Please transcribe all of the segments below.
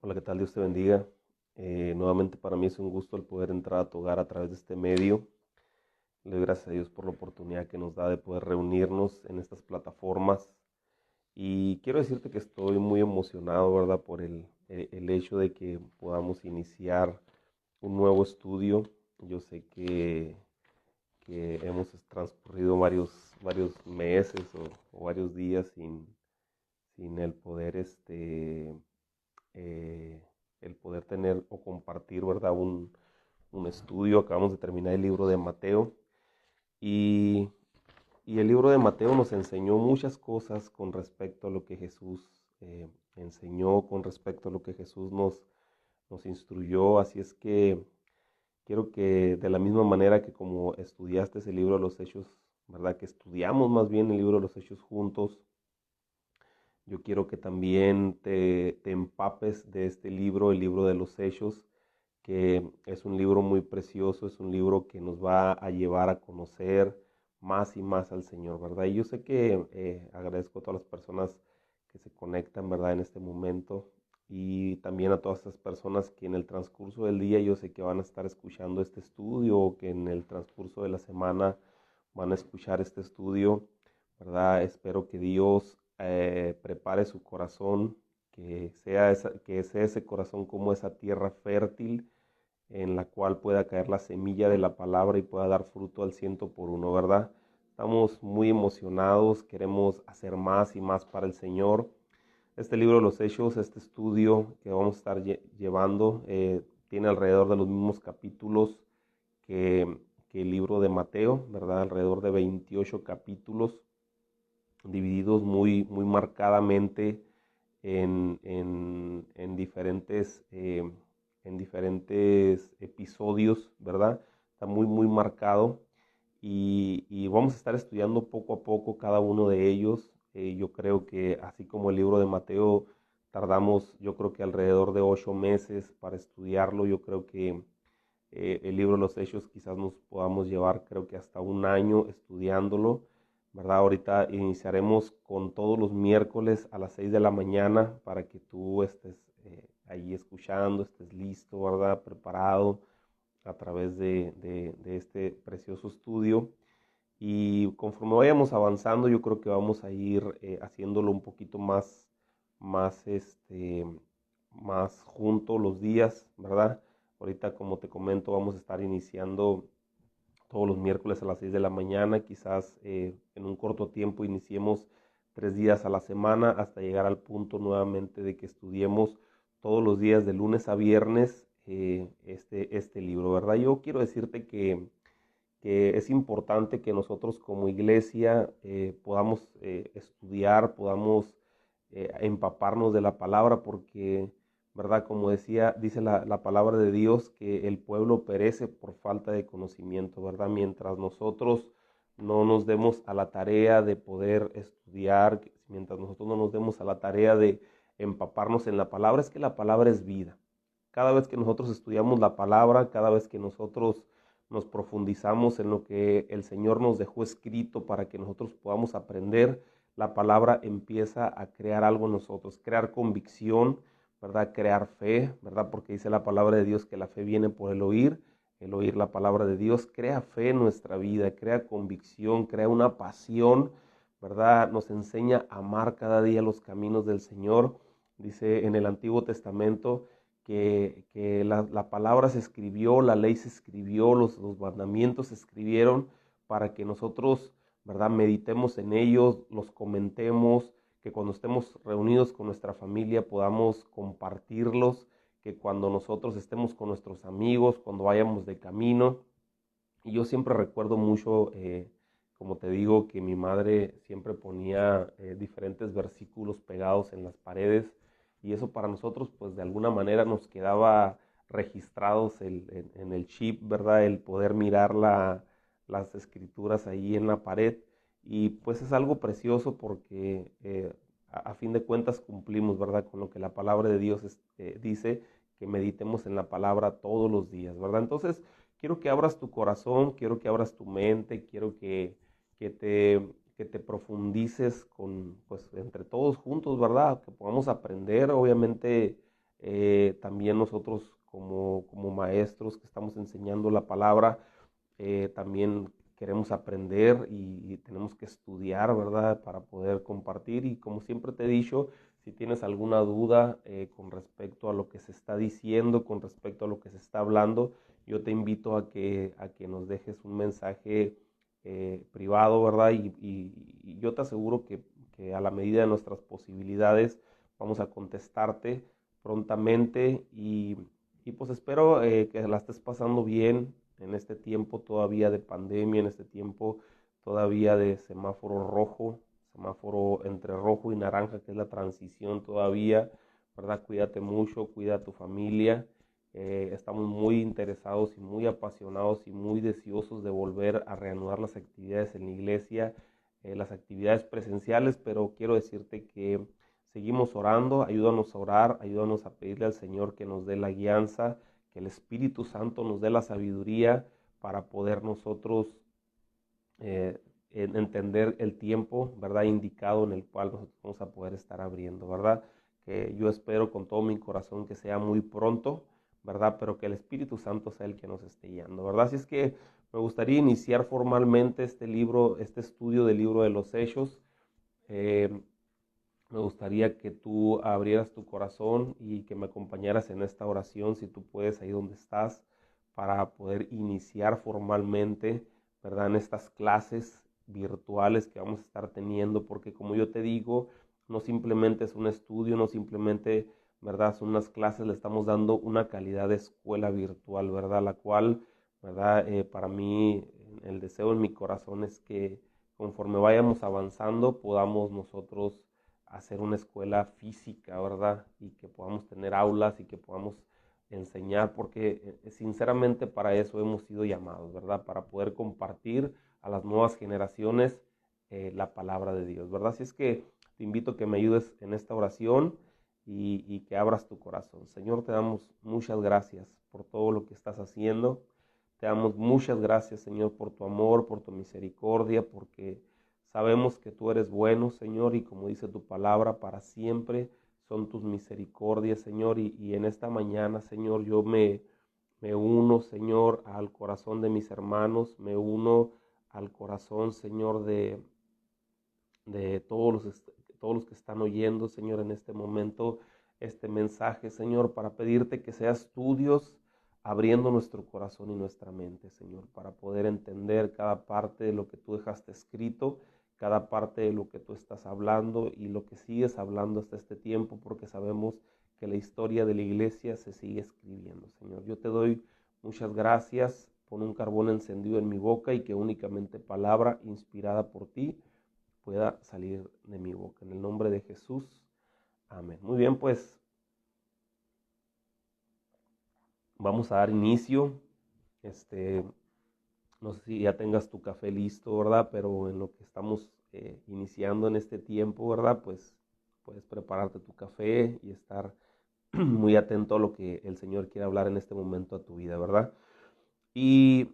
Hola, ¿qué tal? Dios te bendiga. Nuevamente para mí es un gusto el poder entrar a tu hogar a través de este medio. Le doy gracias a Dios por la oportunidad que nos da de poder reunirnos en estas plataformas. Y quiero decirte que estoy muy emocionado, ¿verdad? Por el hecho de que podamos iniciar un nuevo estudio. Yo sé que hemos transcurrido varios meses o varios días sin el poder eh, el poder tener o compartir, ¿verdad? Un estudio. Acabamos de terminar el libro de Mateo y, y el libro de Mateo nos enseñó muchas cosas con respecto a lo que Jesús enseñó, con respecto a lo que Jesús nos instruyó. Así es que quiero que de la misma manera que como estudiaste ese libro de los Hechos, ¿verdad? Que estudiamos más bien el libro de los Hechos juntos. Yo quiero que también te empapes de este libro, el libro de los Hechos, que es un libro muy precioso, es un libro que nos va a llevar a conocer más y más al Señor, ¿verdad? Y yo sé que agradezco a todas las personas que se conectan, ¿verdad? En este momento y también a todas estas personas que en el transcurso del día yo sé que van a estar escuchando este estudio o que en el transcurso de la semana van a escuchar este estudio, ¿verdad? Espero que Dios prepare su corazón, que sea ese corazón como esa tierra fértil en la cual pueda caer la semilla de la palabra y pueda dar fruto al 100 por 1, ¿verdad? Estamos muy emocionados, queremos hacer más y más para el Señor. Este libro de los Hechos, este estudio que vamos a estar llevando, tiene alrededor de los mismos capítulos que el libro de Mateo, ¿verdad? Alrededor de 28 capítulos divididos muy marcadamente en diferentes episodios, ¿verdad? Está muy marcado y vamos a estar estudiando poco a poco cada uno de ellos. Yo creo que así como el libro de Mateo tardamos, yo creo que alrededor de 8 meses para estudiarlo. Yo creo que el libro de los Hechos quizás nos podamos llevar, creo que hasta un año estudiándolo, ¿verdad? Ahorita iniciaremos con todos los miércoles a las 6 de la mañana para que tú estés ahí escuchando, estés listo, ¿verdad? Preparado a través de este precioso estudio. Y conforme vayamos avanzando, yo creo que vamos a ir haciéndolo un poquito más, más junto los días, ¿verdad? Ahorita, como te comento, vamos a estar iniciando todos los miércoles a las 6 de la mañana. Quizás en un corto tiempo iniciemos 3 días a la semana hasta llegar al punto nuevamente de que estudiemos todos los días de lunes a viernes este libro, ¿verdad? Yo quiero decirte que es importante que nosotros como iglesia podamos estudiar, podamos empaparnos de la palabra, porque, ¿verdad? Como dice la palabra de Dios, que el pueblo perece por falta de conocimiento, ¿verdad? Mientras nosotros no nos demos a la tarea de poder estudiar, mientras nosotros no nos demos a la tarea de empaparnos en la palabra, es que la palabra es vida. Cada vez que nosotros estudiamos la palabra, cada vez que nosotros nos profundizamos en lo que el Señor nos dejó escrito para que nosotros podamos aprender, la palabra empieza a crear algo en nosotros, crear convicción, ¿verdad? Crear fe, ¿verdad? Porque dice la palabra de Dios que la fe viene por el oír la palabra de Dios, crea fe en nuestra vida, crea convicción, crea una pasión, ¿verdad? Nos enseña a amar cada día los caminos del Señor. Dice en el Antiguo Testamento que la palabra se escribió, la ley se escribió, los mandamientos se escribieron para que nosotros, ¿verdad? Meditemos en ellos, los comentemos, que cuando estemos reunidos con nuestra familia podamos compartirlos, que cuando nosotros estemos con nuestros amigos, cuando vayamos de camino. Y yo siempre recuerdo mucho, como te digo, que mi madre siempre ponía diferentes versículos pegados en las paredes y eso para nosotros pues de alguna manera nos quedaba registrados en el chip, ¿verdad? El poder mirar las escrituras ahí en la pared y pues es algo precioso porque a fin de cuentas cumplimos, ¿verdad? Con lo que la palabra de Dios dice, que meditemos en la palabra todos los días, ¿verdad? Entonces, quiero que abras tu corazón, quiero que abras tu mente, quiero que te profundices con, pues, entre todos juntos, ¿verdad? Que podamos aprender, obviamente, También nosotros como maestros que estamos enseñando la palabra, también queremos aprender y tenemos que estudiar, ¿verdad? Para poder compartir. Y como siempre te he dicho, si tienes alguna duda con respecto a lo que se está diciendo, con respecto a lo que se está hablando, yo te invito a que nos dejes un mensaje privado, ¿verdad? Y yo te aseguro que a la medida de nuestras posibilidades vamos a contestarte prontamente y pues espero que la estés pasando bien en este tiempo todavía de pandemia, en este tiempo todavía de semáforo rojo, semáforo entre rojo y naranja, que es la transición todavía, ¿verdad? Cuídate mucho, cuida a tu familia. Estamos muy interesados y muy apasionados y muy deseosos de volver a reanudar las actividades en la iglesia, las actividades presenciales, pero quiero decirte que seguimos orando, ayúdanos a orar, ayúdanos a pedirle al Señor que nos dé la guianza, que el Espíritu Santo nos dé la sabiduría para poder nosotros entender el tiempo, ¿verdad? Indicado en el cual nosotros vamos a poder estar abriendo, ¿verdad? Que yo espero con todo mi corazón que sea muy pronto, ¿verdad? Pero que el Espíritu Santo sea el que nos esté guiando, ¿verdad? Así es que me gustaría iniciar formalmente este libro, este estudio del libro de los Hechos. Eh, Me gustaría que tú abrieras tu corazón y que me acompañaras en esta oración, si tú puedes, ahí donde estás, para poder iniciar formalmente, ¿verdad? En estas clases virtuales que vamos a estar teniendo, porque como yo te digo, no simplemente es un estudio, no simplemente, ¿verdad? Son unas clases, le estamos dando una calidad de escuela virtual, ¿verdad? La cual, ¿verdad? Para mí, el deseo en mi corazón es que conforme vayamos avanzando, podamos nosotros hacer una escuela física, ¿verdad? Y que podamos tener aulas y que podamos enseñar, porque sinceramente para eso hemos sido llamados, ¿verdad? Para poder compartir a las nuevas generaciones la palabra de Dios, ¿verdad? Así es que te invito a que me ayudes en esta oración y que abras tu corazón. Señor, te damos muchas gracias por todo lo que estás haciendo. Te damos muchas gracias, Señor, por tu amor, por tu misericordia, porque sabemos que tú eres bueno, Señor, y como dice tu palabra, para siempre son tus misericordias, Señor. Y en esta mañana, Señor, me uno, Señor, al corazón de mis hermanos, me uno al corazón, Señor, de todos los que están oyendo, Señor, en este momento, este mensaje, Señor, para pedirte que seas tú, Dios, abriendo nuestro corazón y nuestra mente, Señor, para poder entender cada parte de lo que tú dejaste escrito, cada parte de lo que tú estás hablando y lo que sigues hablando hasta este tiempo, porque sabemos que la historia de la iglesia se sigue escribiendo, Señor. Yo te doy muchas gracias. Pon un carbón encendido en mi boca y que únicamente palabra inspirada por ti pueda salir de mi boca. En el nombre de Jesús. Amén. Muy bien, pues vamos a dar inicio. No sé si ya tengas tu café listo, ¿verdad? Pero en lo que estamos iniciando en este tiempo, ¿verdad? Pues puedes prepararte tu café y estar muy atento a lo que el Señor quiere hablar en este momento a tu vida, ¿verdad? Y,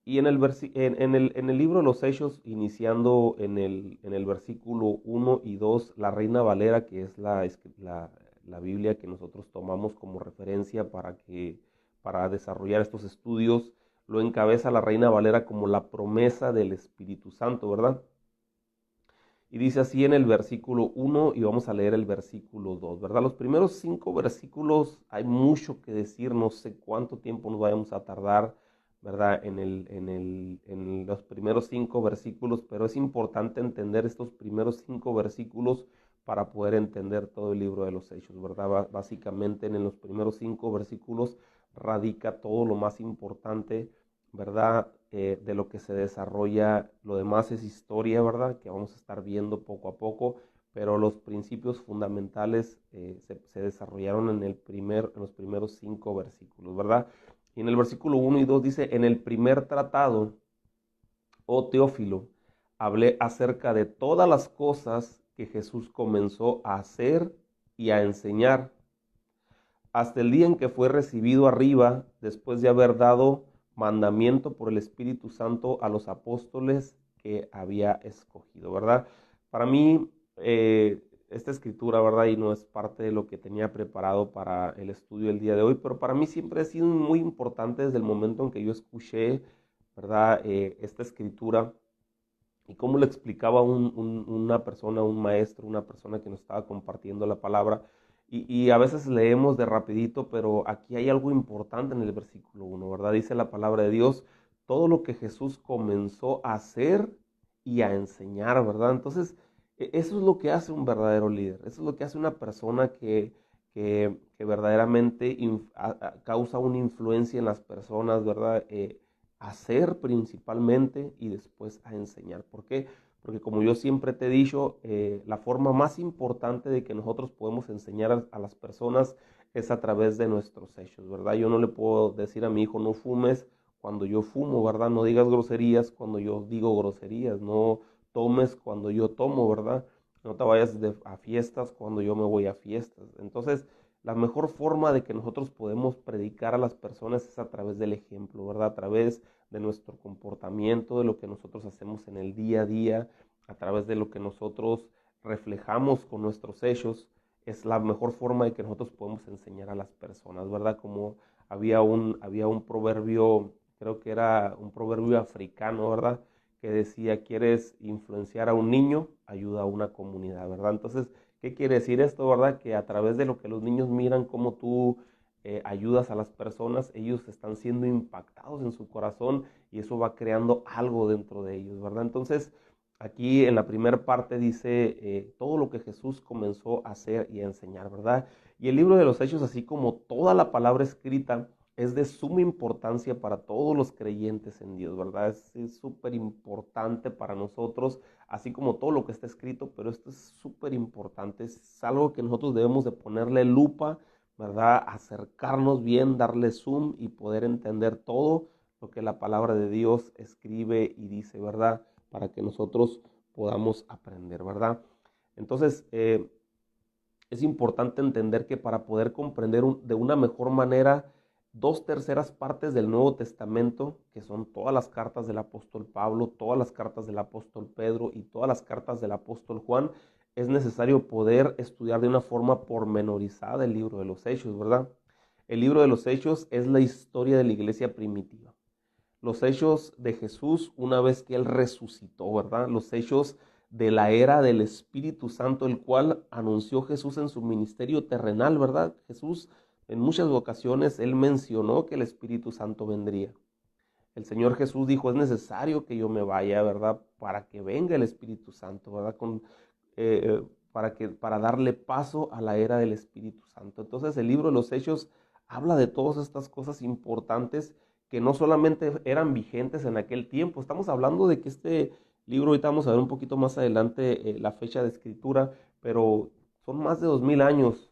y en el libro de los Hechos, iniciando en el versículo 1 y 2, la Reina Valera, que es la Biblia que nosotros tomamos como referencia para desarrollar estos estudios, lo encabeza la Reina Valera como la promesa del Espíritu Santo, ¿verdad? Y dice así en el versículo 1 y vamos a leer el versículo 2, ¿verdad? Los primeros 5 versículos hay mucho que decir, no sé cuánto tiempo nos vayamos a tardar, ¿verdad? En los primeros 5 versículos, pero es importante entender estos primeros 5 versículos para poder entender todo el libro de los Hechos, ¿verdad? Básicamente en los primeros 5 versículos radica todo lo más importante, ¿verdad? De lo que se desarrolla, lo demás es historia, ¿verdad? Que vamos a estar viendo poco a poco, pero los principios fundamentales se desarrollaron en los primeros 5 versículos, ¿verdad? Y en el versículo 1 y 2 dice, en el primer tratado, oh Teófilo, hablé acerca de todas las cosas que Jesús comenzó a hacer y a enseñar, hasta el día en que fue recibido arriba, después de haber dado mandamiento por el Espíritu Santo a los apóstoles que había escogido, ¿verdad? Para mí, esta escritura, ¿verdad? Y no es parte de lo que tenía preparado para el estudio del día de hoy, pero para mí siempre ha sido muy importante desde el momento en que yo escuché, ¿verdad? Esta escritura y cómo lo explicaba una persona, un maestro, una persona que nos estaba compartiendo la palabra. Y a veces leemos de rapidito, pero aquí hay algo importante en el versículo 1, ¿verdad? Dice la palabra de Dios, todo lo que Jesús comenzó a hacer y a enseñar, ¿verdad? Entonces, eso es lo que hace un verdadero líder, eso es lo que hace una persona que verdaderamente causa una influencia en las personas, ¿verdad? Hacer principalmente y después a enseñar. ¿Por qué? Porque como yo siempre te he dicho, la forma más importante de que nosotros podemos enseñar a las personas es a través de nuestros hechos, ¿verdad? Yo no le puedo decir a mi hijo no fumes cuando yo fumo, ¿verdad? No digas groserías cuando yo digo groserías, no tomes cuando yo tomo, ¿verdad? No te vayas a fiestas cuando yo me voy a fiestas. Entonces, la mejor forma de que nosotros podemos predicar a las personas es a través del ejemplo, ¿verdad? A través de nuestro comportamiento, de lo que nosotros hacemos en el día a día, a través de lo que nosotros reflejamos con nuestros hechos, es la mejor forma de que nosotros podemos enseñar a las personas, ¿verdad? Como había un proverbio, creo que era un proverbio africano, ¿verdad? Que decía, ¿quieres influenciar a un niño? Ayuda a una comunidad, ¿verdad? Entonces, ¿qué quiere decir esto, verdad? Que a través de lo que los niños miran, cómo tú ayudas a las personas, ellos están siendo impactados en su corazón y eso va creando algo dentro de ellos, ¿verdad? Entonces, aquí en la primera parte dice todo lo que Jesús comenzó a hacer y a enseñar, ¿verdad? Y el libro de los Hechos, así como toda la palabra escrita, es de suma importancia para todos los creyentes en Dios, ¿verdad? Es súper importante para nosotros, así como todo lo que está escrito, pero esto es súper importante, es algo que nosotros debemos de ponerle lupa, ¿verdad? Acercarnos bien, darle zoom y poder entender todo lo que la palabra de Dios escribe y dice, ¿verdad? Para que nosotros podamos aprender, ¿verdad? Entonces, es importante entender que para poder comprender de una mejor manera 2/3 partes del Nuevo Testamento, que son todas las cartas del apóstol Pablo, todas las cartas del apóstol Pedro y todas las cartas del apóstol Juan, es necesario poder estudiar de una forma pormenorizada el libro de los Hechos, ¿verdad? El libro de los Hechos es la historia de la iglesia primitiva. Los hechos de Jesús una vez que Él resucitó, ¿verdad? Los hechos de la era del Espíritu Santo, el cual anunció Jesús en su ministerio terrenal, ¿verdad? Jesús en muchas ocasiones, Él mencionó que el Espíritu Santo vendría. El Señor Jesús dijo, es necesario que yo me vaya, ¿verdad? Para que venga el Espíritu Santo, ¿verdad? Para darle paso a la era del Espíritu Santo. Entonces el libro de los Hechos habla de todas estas cosas importantes que no solamente eran vigentes en aquel tiempo. Estamos hablando de que este libro, ahorita vamos a ver un poquito más adelante la fecha de escritura, pero son más de 2000 años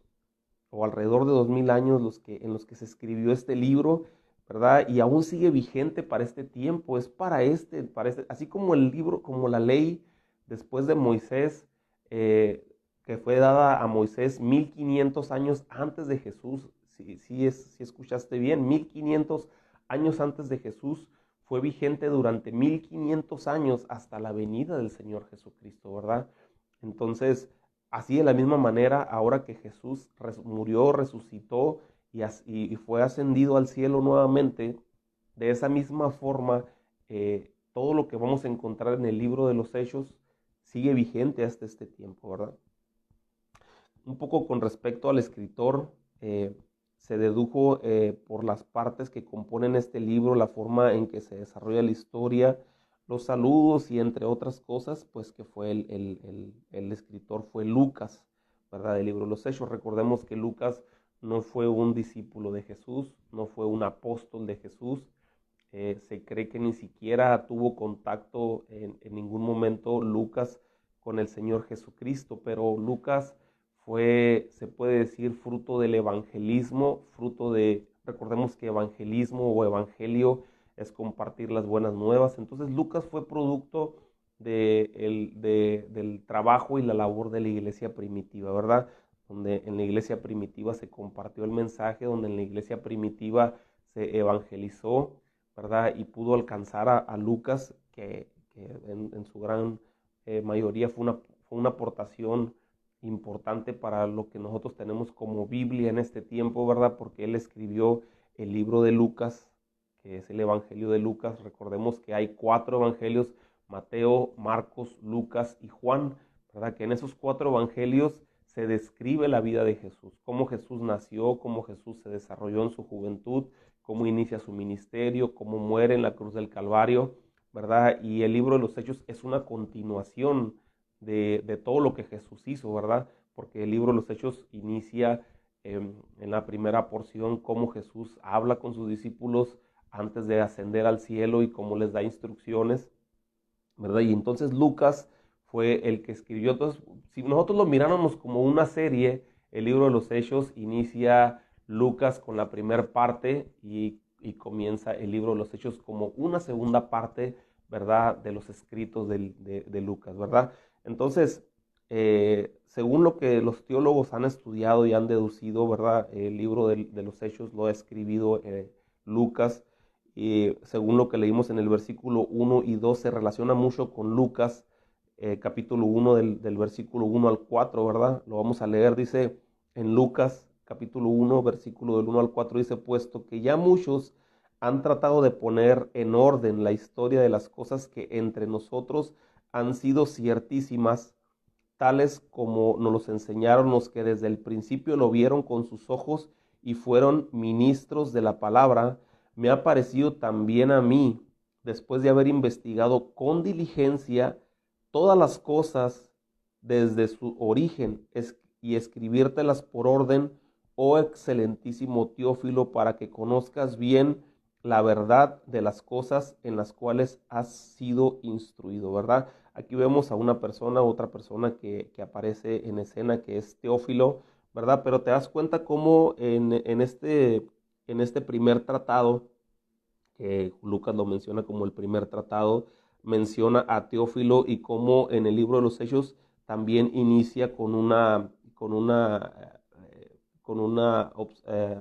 o alrededor de 2000 años en los que se escribió este libro, ¿verdad? Y aún sigue vigente para este tiempo, es así como el libro, como la ley después de Moisés, que fue dada a Moisés 1500 años antes de Jesús, si escuchaste bien, 1500 años antes de Jesús, fue vigente durante 1500 años hasta la venida del Señor Jesucristo, ¿verdad? Entonces, así de la misma manera, ahora que Jesús murió, resucitó y fue ascendido al cielo nuevamente, de esa misma forma, todo lo que vamos a encontrar en el libro de los Hechos sigue vigente hasta este tiempo, ¿verdad? Un poco con respecto al escritor, se dedujo por las partes que componen este libro, la forma en que se desarrolla la historia, los saludos y entre otras cosas, pues que fue el escritor fue Lucas, ¿verdad? Del libro de los Hechos. Recordemos que Lucas no fue un discípulo de Jesús, no fue un apóstol de Jesús. Se cree que ni siquiera tuvo contacto en ningún momento Lucas con el Señor Jesucristo, pero Lucas fue, se puede decir, fruto del evangelismo, recordemos que evangelismo o evangelio es compartir las buenas nuevas. Entonces Lucas fue producto del trabajo y la labor de la iglesia primitiva, ¿verdad? Donde en la iglesia primitiva se compartió el mensaje, donde en la iglesia primitiva se evangelizó, ¿verdad? Y pudo alcanzar a Lucas, que en su gran mayoría fue una aportación importante para lo que nosotros tenemos como Biblia en este tiempo, ¿verdad? Porque él escribió el libro de Lucas, que es el Evangelio de Lucas. Recordemos que hay 4 evangelios: Mateo, Marcos, Lucas y Juan, ¿verdad? Que en esos 4 evangelios se describe la vida de Jesús, cómo Jesús nació, cómo Jesús se desarrolló en su juventud, cómo inicia su ministerio, cómo muere en la cruz del Calvario, ¿verdad? Y el libro de los Hechos es una continuación de todo lo que Jesús hizo, ¿verdad? Porque el libro de los Hechos inicia en la primera porción cómo Jesús habla con sus discípulos antes de ascender al cielo y cómo les da instrucciones, ¿verdad? Y entonces Lucas fue el que escribió. Entonces, si nosotros lo miráramos como una serie, el libro de los Hechos inicia Lucas con la primera parte y comienza el libro de los Hechos como una segunda parte, ¿verdad? De los escritos de Lucas, ¿verdad? Entonces, según lo que los teólogos han estudiado y han deducido, ¿verdad? El libro de los Hechos lo ha escribido Lucas. Y según lo que leímos en el versículo 1 y 2, se relaciona mucho con Lucas, capítulo 1 del versículo 1 al 4, ¿verdad? Lo vamos a leer, dice en Lucas, capítulo 1, versículo del 1 al 4, dice: puesto que ya muchos han tratado de poner en orden la historia de las cosas que entre nosotros han sido ciertísimas, tales como nos los enseñaron los que desde el principio lo vieron con sus ojos y fueron ministros de la palabra, me ha parecido también a mí, después de haber investigado con diligencia todas las cosas desde su origen, y escribírtelas por orden, oh excelentísimo Teófilo, para que conozcas bien la verdad de las cosas en las cuales has sido instruido, ¿verdad? Aquí vemos a una persona, otra persona que aparece en escena, que es Teófilo, ¿verdad? Pero te das cuenta cómo en este primer tratado, que Lucas lo menciona como el primer tratado, menciona a Teófilo, y cómo en el libro de los Hechos también inicia con una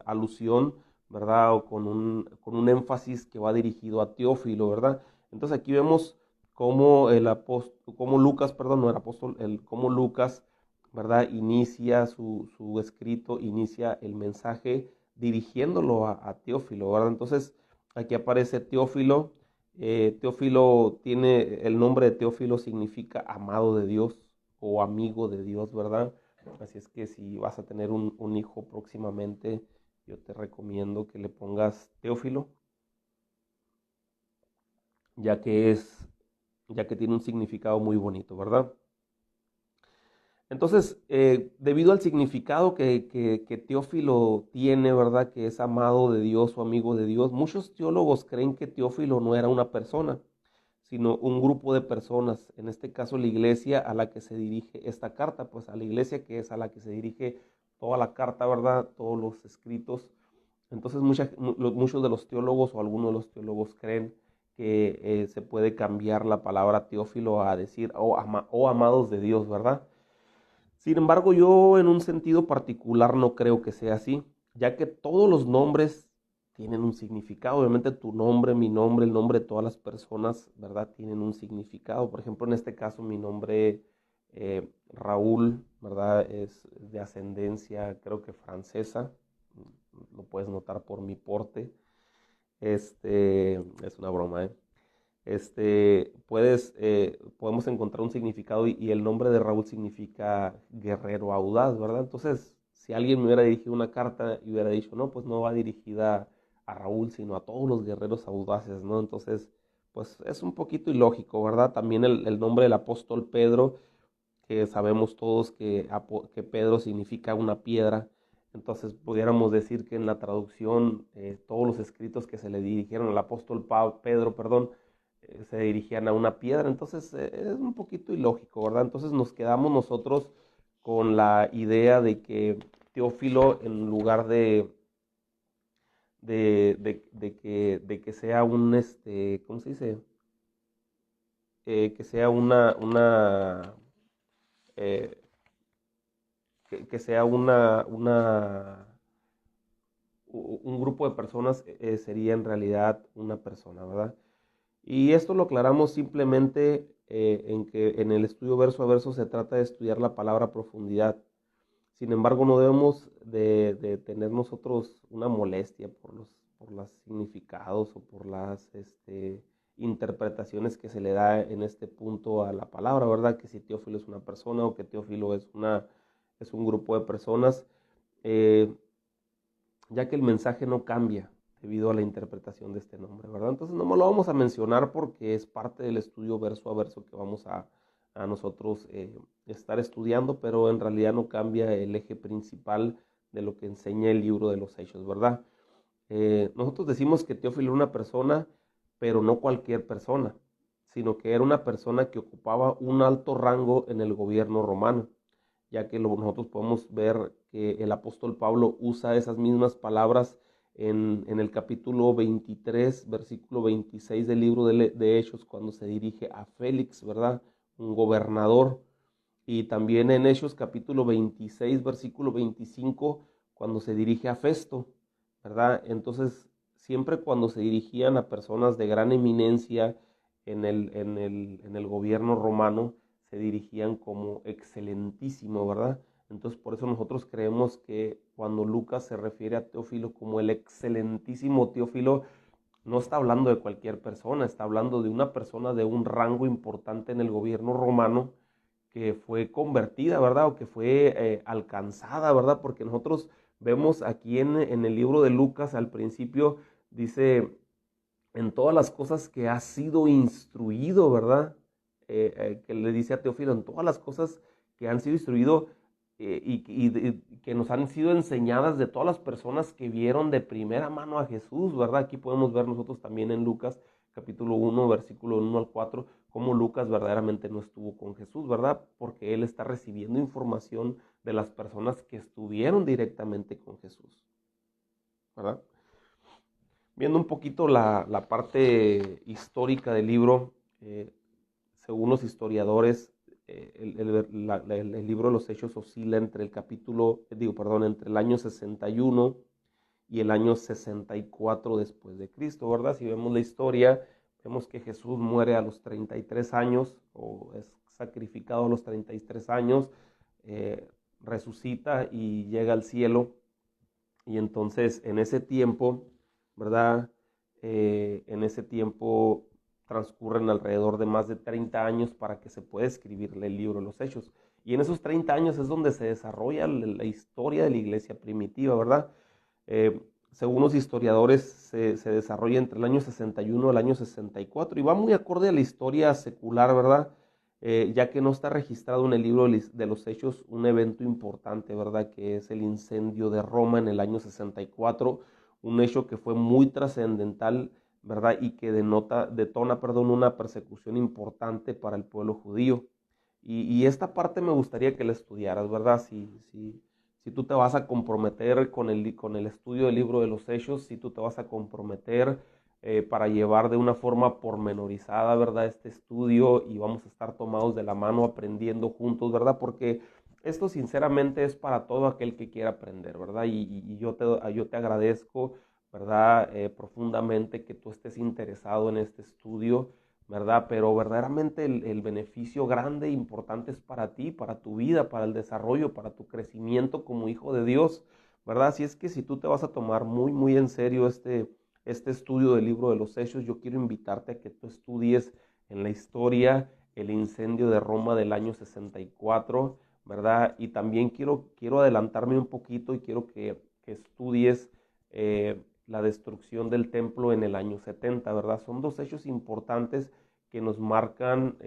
alusión, ¿verdad? O con un énfasis que va dirigido a Teófilo, ¿verdad? Entonces aquí vemos cómo cómo Lucas, perdón, no era apóstol, cómo Lucas, ¿verdad? Inicia su escrito, inicia el mensaje dirigiéndolo a Teófilo, ¿verdad? Entonces aquí aparece Teófilo. Teófilo tiene, el nombre de Teófilo significa amado de Dios o amigo de Dios, ¿verdad? Así es que si vas a tener un hijo próximamente, yo te recomiendo que le pongas Teófilo, ya que ya que tiene un significado muy bonito, ¿verdad? Entonces, debido al significado que Teófilo tiene, ¿verdad? Que es amado de Dios o amigo de Dios, muchos teólogos creen que Teófilo no era una persona, sino un grupo de personas, en este caso la iglesia a la que se dirige esta carta, pues a la iglesia que es a la que se dirige toda la carta, ¿verdad? Todos los escritos. Entonces muchos de los teólogos o algunos de los teólogos creen que se puede cambiar la palabra Teófilo a decir, oh amados de Dios, ¿verdad? Sin embargo, yo en un sentido particular no creo que sea así, ya que todos los nombres tienen un significado. Obviamente tu nombre, mi nombre, el nombre de todas las personas, ¿verdad? Tienen un significado. Por ejemplo, en este caso mi nombre, Raúl, ¿verdad? Es de ascendencia, creo que francesa. Lo puedes notar por mi porte. Es una broma, ¿eh? Podemos encontrar un significado, y el nombre de Raúl significa guerrero audaz, ¿verdad? Entonces, si alguien me hubiera dirigido una carta y hubiera dicho, no, pues no va dirigida a Raúl, sino a todos los guerreros audaces, ¿no? Entonces, pues es un poquito ilógico, ¿verdad? También el nombre del apóstol Pedro, que sabemos todos que Pedro significa una piedra. Entonces pudiéramos decir que en la traducción todos los escritos que se le dirigieron al apóstol Pedro, perdón, se dirigían a una piedra. Entonces es un poquito ilógico, ¿verdad? Entonces nos quedamos nosotros con la idea de que Teófilo, en lugar de que sea ¿cómo se dice? Que sea eh, que sea un grupo de personas, sería en realidad una persona, ¿verdad? Y esto lo aclaramos simplemente en que en el estudio verso a verso se trata de estudiar la palabra a profundidad. Sin embargo, no debemos de tener nosotros una molestia por los significados o por las interpretaciones que se le da en este punto a la palabra, ¿verdad? Que si Teófilo es una persona o que Teófilo es un grupo de personas, eh, ya que el mensaje no cambia debido a la interpretación de este nombre, ¿verdad? Entonces no me lo vamos a mencionar porque es parte del estudio verso a verso que vamos a nosotros estar estudiando, pero en realidad no cambia el eje principal de lo que enseña el libro de los Hechos, ¿verdad? Nosotros decimos que Teófilo era una persona, pero no cualquier persona, sino que era una persona que ocupaba un alto rango en el gobierno romano, ya que nosotros podemos ver que el apóstol Pablo usa esas mismas palabras en el capítulo 23, versículo 26 del libro de Hechos, cuando se dirige a Félix, ¿verdad? Un gobernador. Y también en Hechos capítulo 26, versículo 25, cuando se dirige a Festo, ¿verdad? Entonces, siempre cuando se dirigían a personas de gran eminencia en el gobierno romano, se dirigían como excelentísimo, ¿verdad? Entonces, por eso nosotros creemos que cuando Lucas se refiere a Teófilo como el excelentísimo Teófilo, no está hablando de cualquier persona, está hablando de una persona de un rango importante en el gobierno romano que fue convertida, ¿verdad? O que fue alcanzada, ¿verdad? Porque nosotros vemos aquí en el libro de Lucas, al principio dice, en todas las cosas que ha sido instruido, ¿verdad? Que le dice a Teófilo, en todas las cosas que han sido instruido y que nos han sido enseñadas de todas las personas que vieron de primera mano a Jesús, ¿verdad? Aquí podemos ver nosotros también en Lucas capítulo 1, versículo 1 al 4, cómo Lucas verdaderamente no estuvo con Jesús, ¿verdad? Porque él está recibiendo información de las personas que estuvieron directamente con Jesús, ¿verdad? Viendo un poquito la parte histórica del libro, eh, según los historiadores, el libro de los Hechos oscila entre el entre el año 61 y el año 64 después de Cristo, ¿verdad? Si vemos la historia, vemos que Jesús muere a los 33 años o es sacrificado a los 33 años, resucita y llega al cielo. Y entonces en ese tiempo, ¿verdad? En ese tiempo transcurren alrededor de más de 30 años para que se pueda escribir el libro de los Hechos. Y en esos 30 años es donde se desarrolla la historia de la iglesia primitiva, ¿verdad? Según los historiadores, se desarrolla entre el año 61 al año 64 y va muy acorde a la historia secular, ¿verdad? Ya que no está registrado en el libro de los Hechos un evento importante, ¿verdad? Que es el incendio de Roma en el año 64, un hecho que fue muy trascendental, ¿verdad? Y que detona, una persecución importante para el pueblo judío. Y esta parte me gustaría que la estudiaras, ¿verdad? Si tú te vas a comprometer con el estudio del libro de los Hechos, si tú te vas a comprometer para llevar de una forma pormenorizada, ¿verdad? Este estudio y vamos a estar tomados de la mano aprendiendo juntos, ¿verdad? Porque esto sinceramente es para todo aquel que quiera aprender, ¿verdad? Y yo te agradezco, ¿verdad? Profundamente que tú estés interesado en este estudio, ¿verdad? Pero verdaderamente el beneficio grande e importante es para ti, para tu vida, para el desarrollo, para tu crecimiento como hijo de Dios, ¿verdad? Así es que si tú te vas a tomar muy, muy en serio este estudio del libro de los Hechos, yo quiero invitarte a que tú estudies en la historia el incendio de Roma del año 64, ¿verdad? Y también quiero adelantarme un poquito y quiero que estudies la destrucción del templo en el año 70, ¿verdad? Son dos hechos importantes que nos marcan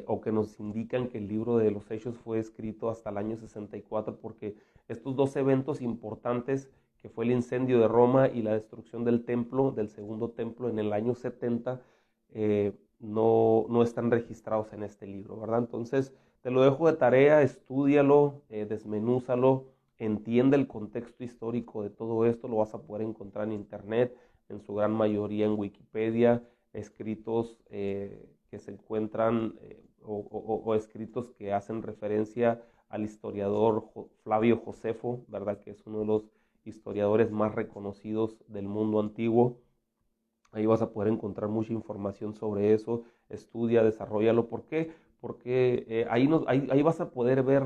o que nos indican que el libro de los Hechos fue escrito hasta el año 64, porque estos dos eventos importantes, que fue el incendio de Roma y la destrucción del templo, del segundo templo en el año 70, no están registrados en este libro, ¿verdad? Entonces, te lo dejo de tarea, estúdialo, desmenúzalo, entiende el contexto histórico de todo esto, lo vas a poder encontrar en internet, en su gran mayoría en Wikipedia, escritos que se encuentran o escritos que hacen referencia al historiador Flavio Josefo, ¿verdad? Que es uno de los historiadores más reconocidos del mundo antiguo. Ahí vas a poder encontrar mucha información sobre eso. Estudia, desarrollalo. ¿Por qué? Porque ahí vas a poder ver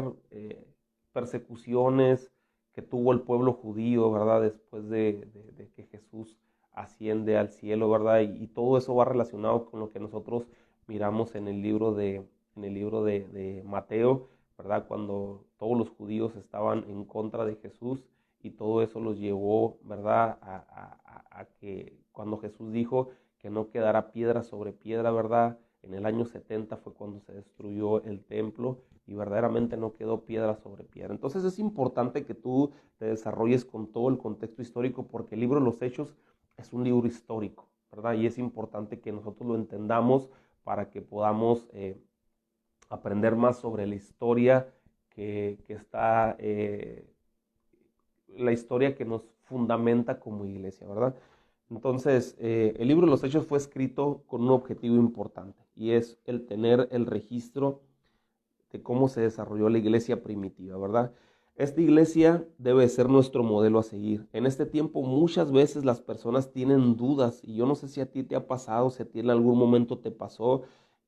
persecuciones que tuvo el pueblo judío, ¿verdad? Después de que Jesús asciende al cielo, ¿verdad? Y todo eso va relacionado con lo que nosotros miramos en el libro de Mateo, ¿verdad? Cuando todos los judíos estaban en contra de Jesús y todo eso los llevó, ¿verdad? A que cuando Jesús dijo que no quedará piedra sobre piedra, ¿verdad? En el año 70 fue cuando se destruyó el templo y verdaderamente no quedó piedra sobre piedra. Entonces es importante que tú te desarrolles con todo el contexto histórico porque el libro de los Hechos es un libro histórico, ¿verdad? Y es importante que nosotros lo entendamos para que podamos aprender más sobre la historia que está, la historia que nos fundamenta como iglesia, ¿verdad? Entonces, el libro de los Hechos fue escrito con un objetivo importante y es el tener el registro de cómo se desarrolló la iglesia primitiva, ¿verdad? Esta iglesia debe ser nuestro modelo a seguir. En este tiempo muchas veces las personas tienen dudas y yo no sé si a ti te ha pasado, si a ti en algún momento te pasó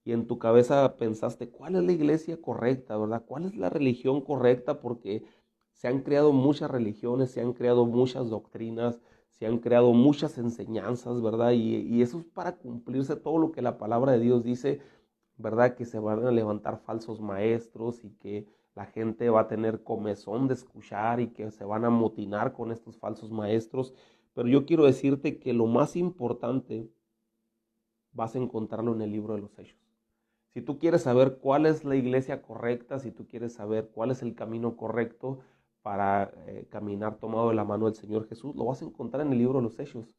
y en tu cabeza pensaste, ¿cuál es la iglesia correcta, verdad? ¿Cuál es la religión correcta? Porque se han creado muchas religiones, se han creado muchas doctrinas, se han creado muchas enseñanzas, ¿verdad? Y eso es para cumplirse todo lo que la palabra de Dios dice, ¿verdad? Que se van a levantar falsos maestros y que la gente va a tener comezón de escuchar y que se van a amotinar con estos falsos maestros. Pero yo quiero decirte que lo más importante vas a encontrarlo en el libro de los Hechos. Si tú quieres saber cuál es la iglesia correcta, si tú quieres saber cuál es el camino correcto para caminar tomado de la mano del Señor Jesús, lo vas a encontrar en el libro de los Hechos.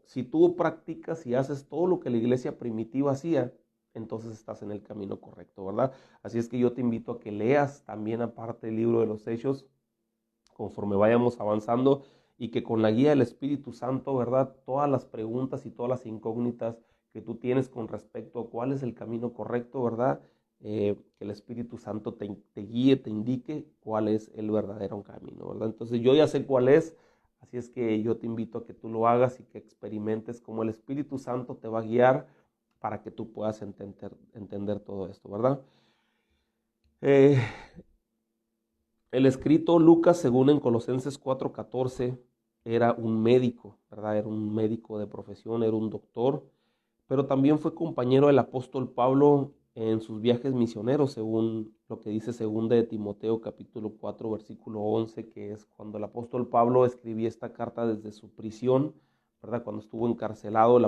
Si tú practicas y haces todo lo que la iglesia primitiva hacía, entonces estás en el camino correcto, ¿verdad? Así es que yo te invito a que leas también aparte el libro de los Hechos conforme vayamos avanzando y que con la guía del Espíritu Santo, ¿verdad? Todas las preguntas y todas las incógnitas que tú tienes con respecto a cuál es el camino correcto, ¿verdad? Que el Espíritu Santo te guíe, te indique cuál es el verdadero camino, ¿verdad? Entonces yo ya sé cuál es, así es que yo te invito a que tú lo hagas y que experimentes cómo el Espíritu Santo te va a guiar para que tú puedas entender todo esto, ¿verdad? Eh, el escrito Lucas, según en Colosenses 4:14, era un médico, ¿verdad? Era un médico de profesión, era un doctor, pero también fue compañero del apóstol Pablo en sus viajes misioneros, según lo que dice 2 de Timoteo capítulo 4, versículo 11, que es cuando el apóstol Pablo escribía esta carta desde su prisión, ¿verdad? Cuando estuvo encarcelado,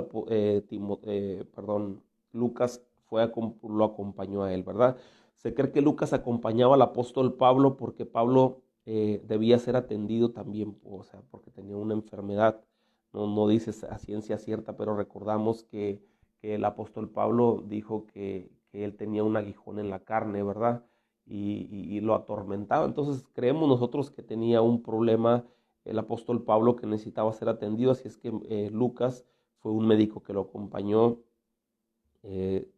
Lucas lo acompañó a él, ¿verdad? Se cree que Lucas acompañaba al apóstol Pablo porque Pablo debía ser atendido también, o sea, porque tenía una enfermedad. No dice a ciencia cierta, pero recordamos que el apóstol Pablo dijo que él tenía un aguijón en la carne, ¿verdad? Y lo atormentaba. Entonces creemos nosotros que tenía un problema el apóstol Pablo que necesitaba ser atendido, así es que Lucas fue un médico que lo acompañó eh,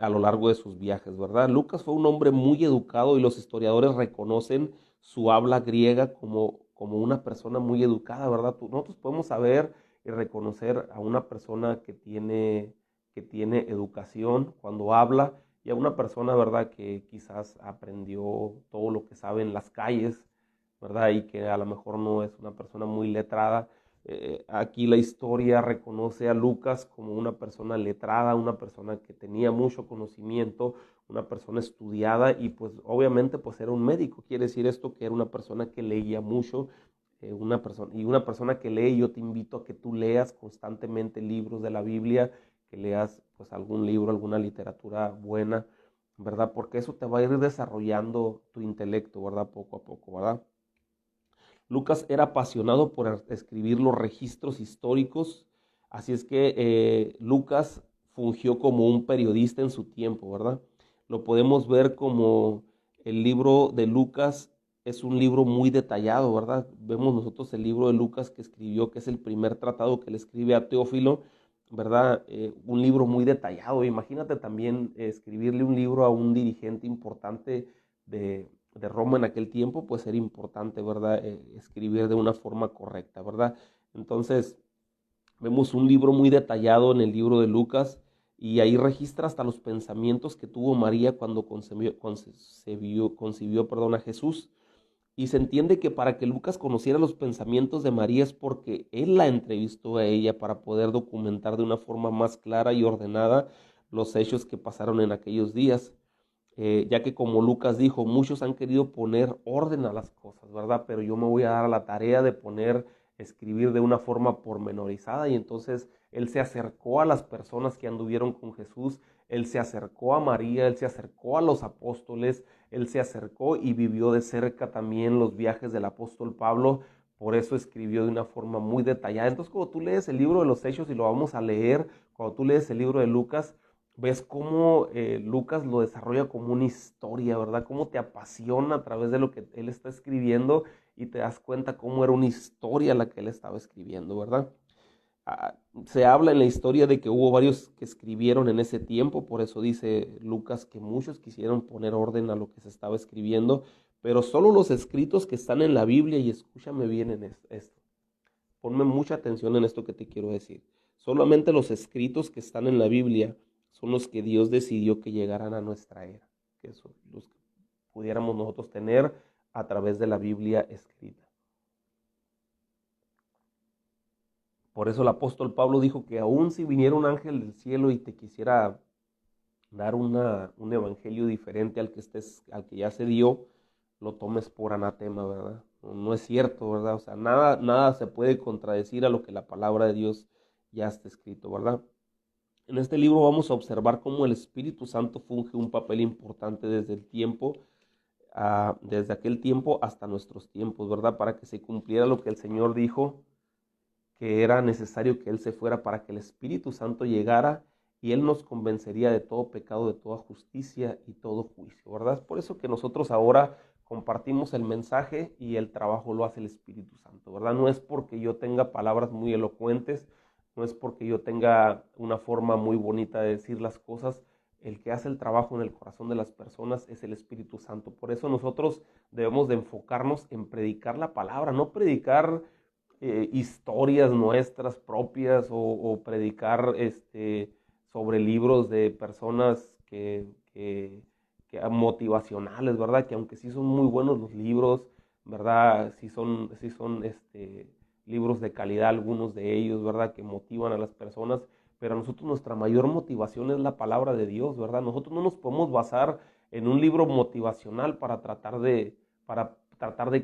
a lo largo de sus viajes, ¿verdad? Lucas fue un hombre muy educado y los historiadores reconocen su habla griega como una persona muy educada, ¿verdad? Nosotros podemos saber y reconocer a una persona que tiene educación cuando habla y a una persona, ¿verdad? Que quizás aprendió todo lo que sabe en las calles, ¿verdad? Y que a lo mejor no es una persona muy letrada. Aquí la historia reconoce a Lucas como una persona letrada, una persona que tenía mucho conocimiento, una persona estudiada y pues obviamente pues era un médico. Quiere decir esto que era una persona que leía mucho, una persona que lee. Yo te invito a que tú leas constantemente libros de la Biblia, que leas pues algún libro, alguna literatura buena, ¿verdad? Porque eso te va a ir desarrollando tu intelecto, ¿verdad? Poco a poco, ¿verdad? Lucas era apasionado por escribir los registros históricos, así es que Lucas fungió como un periodista en su tiempo, ¿verdad? Lo podemos ver como el libro de Lucas es un libro muy detallado, ¿verdad? Vemos nosotros el libro de Lucas que escribió, que es el primer tratado que le escribe a Teófilo, ¿verdad? Un libro muy detallado. Imagínate también escribirle un libro a un dirigente importante de Roma en aquel tiempo, pues era importante, ¿verdad? Escribir de una forma correcta, ¿verdad? Entonces, Vemos un libro muy detallado en el libro de Lucas y ahí registra hasta los pensamientos que tuvo María cuando concibió a Jesús. Y se entiende que para que Lucas conociera los pensamientos de María es porque él la entrevistó a ella para poder documentar de una forma más clara y ordenada los hechos que pasaron en aquellos días. Ya que como Lucas dijo, muchos han querido poner orden a las cosas, ¿verdad? Pero yo me voy a dar a la tarea de escribir de una forma pormenorizada, y entonces él se acercó a las personas que anduvieron con Jesús, él se acercó a María, él se acercó a los apóstoles, él se acercó y vivió de cerca también los viajes del apóstol Pablo, por eso escribió de una forma muy detallada. Entonces cuando tú lees el libro de los Hechos, y lo vamos a leer, cuando tú lees el libro de Lucas, ves cómo Lucas lo desarrolla como una historia, ¿verdad? Cómo te apasiona a través de lo que él está escribiendo, y te das cuenta cómo era una historia la que él estaba escribiendo, ¿verdad? Se habla en la historia de que hubo varios que escribieron en ese tiempo, por eso dice Lucas que muchos quisieron poner orden a lo que se estaba escribiendo, pero solo los escritos que están en la Biblia, y escúchame bien en esto, ponme mucha atención en esto que te quiero decir. Solamente los escritos que están en la Biblia son los que Dios decidió que llegaran a nuestra era, que son los que pudiéramos nosotros tener a través de la Biblia escrita. Por eso el apóstol Pablo dijo que aun si viniera un ángel del cielo y te quisiera dar un evangelio diferente al que ya se dio, lo tomes por anatema, ¿verdad? No es cierto, ¿verdad? O sea, nada se puede contradecir a lo que la palabra de Dios ya está escrito, ¿verdad? En este libro vamos a observar cómo el Espíritu Santo funge un papel importante desde aquel tiempo hasta nuestros tiempos, ¿verdad? Para que se cumpliera lo que el Señor dijo, que era necesario que Él se fuera para que el Espíritu Santo llegara y Él nos convencería de todo pecado, de toda justicia y todo juicio, ¿verdad? Es por eso que nosotros ahora compartimos el mensaje y el trabajo lo hace el Espíritu Santo, ¿verdad? No es porque yo tenga palabras muy elocuentes, no es porque yo tenga una forma muy bonita de decir las cosas. El que hace el trabajo en el corazón de las personas es el Espíritu Santo. Por eso nosotros debemos de enfocarnos en predicar la palabra, no predicar historias nuestras propias, o predicar sobre libros de personas que motivacionales, ¿verdad? Que aunque sí son muy buenos los libros, ¿verdad? Sí son libros de calidad algunos de ellos, ¿verdad? Que motivan a las personas, pero a nosotros nuestra mayor motivación es la palabra de Dios, ¿verdad? Nosotros no nos podemos basar en un libro motivacional para tratar de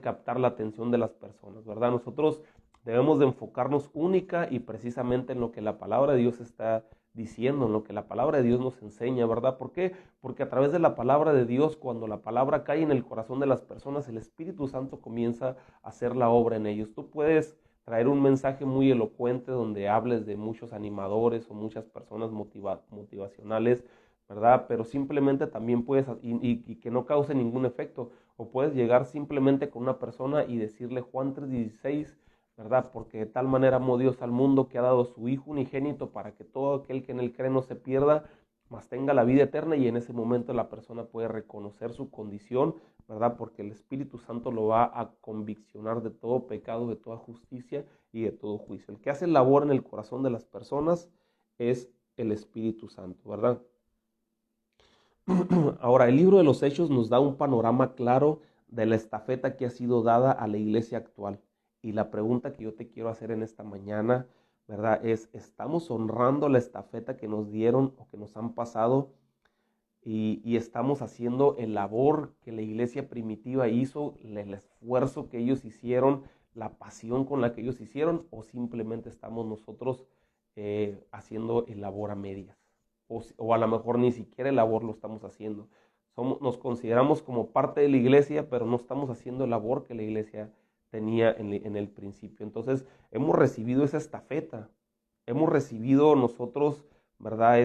captar la atención de las personas, ¿verdad? Nosotros debemos de enfocarnos única y precisamente en lo que la palabra de Dios está diciendo, en lo que la palabra de Dios nos enseña, ¿verdad? ¿Por qué? Porque a través de la palabra de Dios, cuando la palabra cae en el corazón de las personas, el Espíritu Santo comienza a hacer la obra en ellos. Tú puedes traer un mensaje muy elocuente donde hables de muchos animadores o muchas personas motivacionales, ¿verdad? Pero simplemente también puedes, y que no cause ningún efecto, o puedes llegar simplemente con una persona y decirle Juan 3:16, ¿verdad? Porque de tal manera amó Dios al mundo que ha dado su Hijo unigénito para que todo aquel que en él cree no se pierda, mas tenga la vida eterna, y en ese momento la persona puede reconocer su condición, ¿verdad? Porque el Espíritu Santo lo va a conviccionar de todo pecado, de toda justicia y de todo juicio. El que hace labor en el corazón de las personas es el Espíritu Santo, ¿verdad? Ahora, el libro de los Hechos nos da un panorama claro de la estafeta que ha sido dada a la iglesia actual. Y la pregunta que yo te quiero hacer en esta mañana, ¿verdad? ¿Estamos honrando la estafeta que nos dieron o que nos han pasado? Y estamos haciendo el labor que la iglesia primitiva hizo, el esfuerzo que ellos hicieron, la pasión con la que ellos hicieron, o simplemente estamos nosotros haciendo el labor a medias, o a lo mejor ni siquiera el labor lo estamos haciendo. Nos consideramos como parte de la iglesia, pero no estamos haciendo el labor que la iglesia tenía en el principio. Entonces hemos recibido esa estafeta, hemos recibido nosotros, ¿verdad?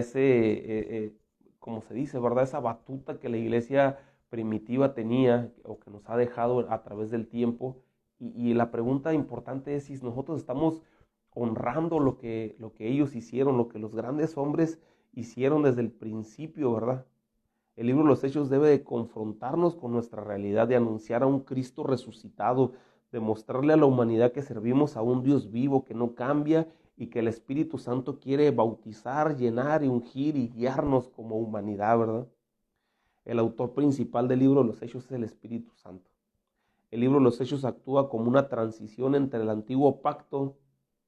Como se dice, ¿verdad? Esa batuta que la iglesia primitiva tenía o que nos ha dejado a través del tiempo. Y la pregunta importante es si nosotros estamos honrando lo que ellos hicieron, lo que los grandes hombres hicieron desde el principio, ¿verdad? El libro de los Hechos debe de confrontarnos con nuestra realidad, de anunciar a un Cristo resucitado, de mostrarle a la humanidad que servimos a un Dios vivo que no cambia y que el Espíritu Santo quiere bautizar, llenar y ungir y guiarnos como humanidad, ¿verdad? El autor principal del libro de los Hechos es el Espíritu Santo. El libro de los Hechos actúa como una transición entre el antiguo pacto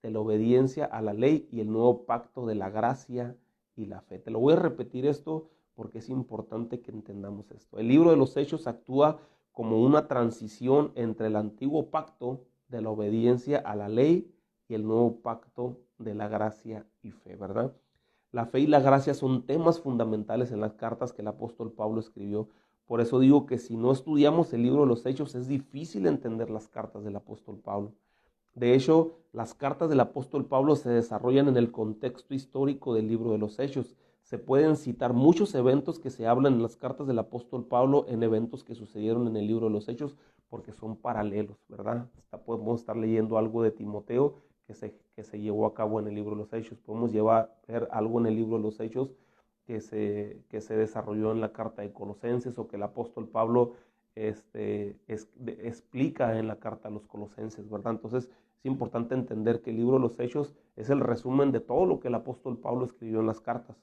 de la obediencia a la ley y el nuevo pacto de la gracia y la fe. Te lo voy a repetir esto porque es importante que entendamos esto. El libro de los Hechos actúa como una transición entre el antiguo pacto de la obediencia a la ley y el nuevo pacto de la gracia y fe, ¿verdad? La fe y la gracia son temas fundamentales en las cartas que el apóstol Pablo escribió. Por eso digo que si no estudiamos el libro de los Hechos es difícil entender las cartas del apóstol Pablo. De hecho, las cartas del apóstol Pablo se desarrollan en el contexto histórico del libro de los Hechos. Se pueden citar muchos eventos que se hablan en las cartas del apóstol Pablo en eventos que sucedieron en el libro de los Hechos porque son paralelos, ¿verdad? Podemos estar leyendo algo de Timoteo que se llevó a cabo en el libro de los Hechos. Podemos ver algo en el libro de los Hechos que se desarrolló en la carta de Colosenses o que el apóstol Pablo explica en la carta a los Colosenses, ¿verdad? Entonces es importante entender que el libro de los Hechos es el resumen de todo lo que el apóstol Pablo escribió en las cartas.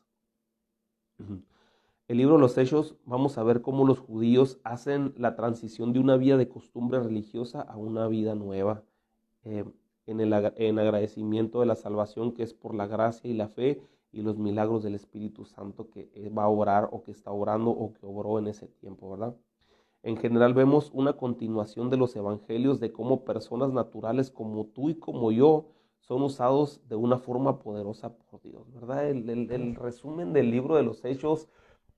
El libro de los Hechos, vamos a ver cómo los judíos hacen la transición de una vida de costumbre religiosa a una vida nueva, eh, en agradecimiento de la salvación que es por la gracia y la fe y los milagros del Espíritu Santo que va a obrar o que está obrando o que obró en ese tiempo, ¿verdad? En general vemos una continuación de los evangelios de cómo personas naturales como tú y como yo son usados de una forma poderosa por Dios, ¿verdad? El resumen del libro de los Hechos,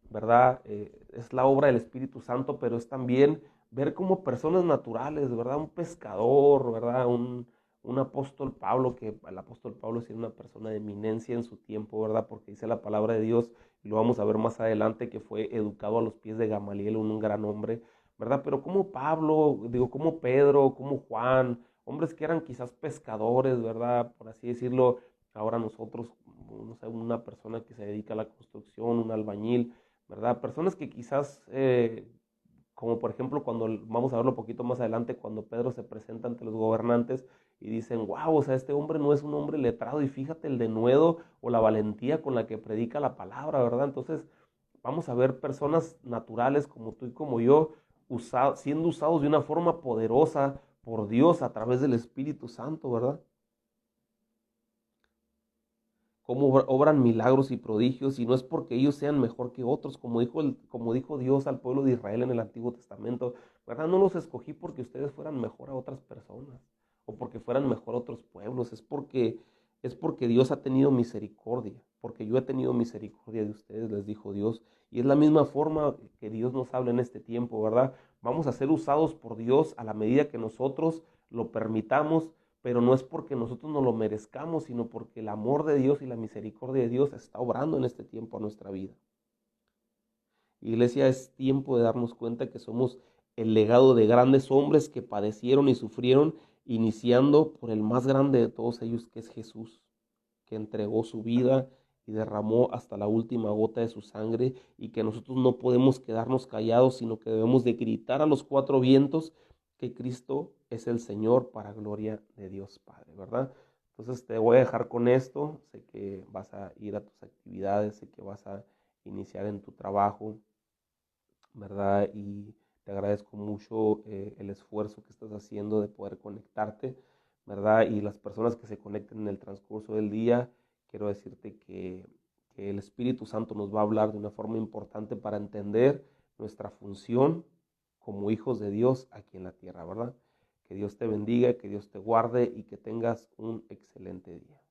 ¿verdad? Es la obra del Espíritu Santo, pero es también ver cómo personas naturales, ¿verdad? Un pescador, ¿verdad? Un apóstol Pablo, que el apóstol Pablo es una persona de eminencia en su tiempo, ¿verdad? Porque dice la palabra de Dios, y lo vamos a ver más adelante, que fue educado a los pies de Gamaliel, un gran hombre, ¿verdad? Pero como Pablo, digo, como Pedro, como Juan, hombres que eran quizás pescadores, ¿verdad? Por así decirlo, ahora nosotros, no sé, una persona que se dedica a la construcción, un albañil, ¿verdad? Personas que quizás, como por ejemplo cuando vamos a verlo un poquito más adelante, cuando Pedro se presenta ante los gobernantes y dicen, wow, o sea, este hombre no es un hombre letrado y fíjate el denuedo o la valentía con la que predica la palabra, ¿verdad? Entonces vamos a ver personas naturales como tú y como yo, siendo usados de una forma poderosa por Dios a través del Espíritu Santo, ¿verdad? Cómo obran milagros y prodigios, y no es porque ellos sean mejor que otros, como dijo Dios al pueblo de Israel en el Antiguo Testamento, ¿verdad? No los escogí porque ustedes fueran mejor a otras personas, o porque fueran mejor a otros pueblos, es porque Dios ha tenido misericordia, porque yo he tenido misericordia de ustedes, les dijo Dios, y es la misma forma que Dios nos habla en este tiempo, ¿verdad? Vamos a ser usados por Dios a la medida que nosotros lo permitamos, pero no es porque nosotros no lo merezcamos, sino porque el amor de Dios y la misericordia de Dios está obrando en este tiempo a nuestra vida. Iglesia, es tiempo de darnos cuenta que somos el legado de grandes hombres que padecieron y sufrieron, iniciando por el más grande de todos ellos, que es Jesús, que entregó su vida y derramó hasta la última gota de su sangre, y que nosotros no podemos quedarnos callados, sino que debemos de gritar a los cuatro vientos que Cristo es el Señor para gloria de Dios Padre, ¿verdad? Entonces te voy a dejar con esto. Sé que vas a ir a tus actividades, sé que vas a iniciar en tu trabajo, ¿verdad? Y te agradezco mucho el esfuerzo que estás haciendo de poder conectarte, ¿verdad? Y las personas que se conecten en el transcurso del día, quiero decirte que el Espíritu Santo nos va a hablar de una forma importante para entender nuestra función como hijos de Dios aquí en la tierra, ¿verdad? Que Dios te bendiga, que Dios te guarde y que tengas un excelente día.